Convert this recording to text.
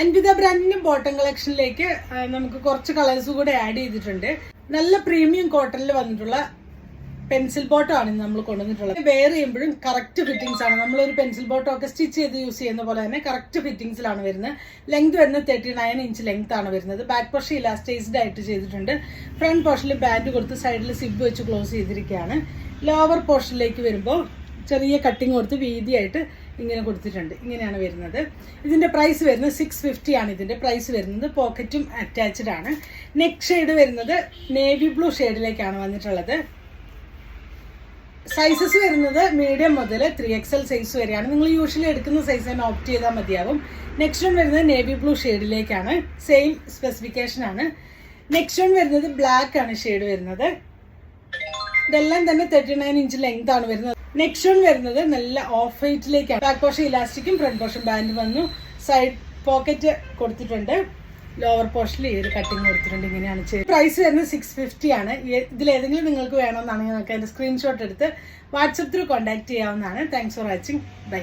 അൻവിത ബ്രാൻഡിന്റെ ബോട്ടം കളക്ഷനിലേക്ക് നമുക്ക് കുറച്ച് കളേഴ്സ് കൂടെ ആഡ് ചെയ്തിട്ടുണ്ട്. നല്ല പ്രീമിയം കോട്ടണിൽ വന്നിട്ടുള്ള പെൻസിൽ ബോട്ടം ആണ് നമ്മൾ കൊണ്ടുവന്നിട്ടുള്ളത്. വെയർ ചെയ്യുമ്പോഴും കറക്റ്റ് ഫിറ്റിംഗ്സ് ആണ്. നമ്മളൊരു പെൻസിൽ ബോട്ടം ഒക്കെ സ്റ്റിച്ച് ചെയ്ത് യൂസ് ചെയ്യുന്ന പോലെ തന്നെ കറക്റ്റ് ഫിറ്റിംഗ്സിലാണ് വരുന്നത്. ലെങ്ത് വരുന്നത് 39 ഇഞ്ച് ലെങ്ത് ആണ് വരുന്നത്. ബാക്ക് പോർഷൻ ഇലാസ്റ്റൈസ്ഡ് ആയിട്ട് ചെയ്തിട്ടുണ്ട്. ഫ്രണ്ട് പോർഷനിൽ ബാൻഡ് കൊടുത്ത് സൈഡിൽ സിബ് വെച്ച് ക്ലോസ് ചെയ്തിരിക്കുകയാണ്. ലോവർ പോർഷനിലേക്ക് വരുമ്പോൾ ചെറിയ കട്ടിങ് കൊടുത്ത് വീതിയായിട്ട് ഇങ്ങനെ കൊടുത്തിട്ടുണ്ട്. ഇങ്ങനെയാണ് വരുന്നത്. ഇതിന്റെ പ്രൈസ് വരുന്നത് 650 ആണ്. ഇതിന്റെ പ്രൈസ് വരുന്നത്. പോക്കറ്റും അറ്റാച്ച്ഡ് ആണ്. നെക്ക് ഷെയ്ഡ് വരുന്നത് നേവി ബ്ലൂ ഷെയ്ഡിലേക്കാണ് വന്നിട്ടുള്ളത്. സൈസസ് വരുന്നത് മീഡിയം മുതൽ 3XL സൈസ് വരെയാണ്. നിങ്ങൾ യൂഷ്വലി എടുക്കുന്ന സൈസ് തന്നെ ഓപ്റ്റ് ചെയ്താൽ മതിയാവും. നെക്സ്റ്റ് വൺ വരുന്നത് നേവി ബ്ലൂ ഷെയ്ഡിലേക്കാണ്. സെയിം സ്പെസിഫിക്കേഷൻ ആണ്. നെക്സ്റ്റ് വൺ വരുന്നത് ബ്ലാക്ക് ആണ് ഷെയ്ഡ് വരുന്നത്. ഇതെല്ലാം തന്നെ 39 ഇഞ്ച് ലെങ്ത് ആണ് വരുന്നത്. നെക്സ്റ്റ് വൺ വരുന്നത് നല്ല ഓഫ് വൈറ്റിലേക്കാണ്. ബാക്ക് പോർഷൻ ഇലാസ്റ്റിക്കും ഫ്രണ്ട് പോർഷൻ ബാൻഡ് വന്നു. സൈഡ് പോക്കറ്റ് കൊടുത്തിട്ടുണ്ട്. ലോവർ പോർഷനിൽ ഈ ഒരു കട്ടിങ് കൊടുത്തിട്ടുണ്ട്. ഇങ്ങനെയാണ് ചെയ്യുന്നത്. പ്രൈസ് വരുന്നത് 650 ആണ്. ഇതിലേതെങ്കിലും നിങ്ങൾക്ക് വേണമെന്നാണെങ്കിൽ നിങ്ങൾക്ക് അതിന്റെ സ്ക്രീൻഷോട്ട് എടുത്ത് വാട്സപ്പ് ത്രൂ കോൺടാക്ട് ചെയ്യാവുന്നതാണ്. Thanks for watching. ബൈ.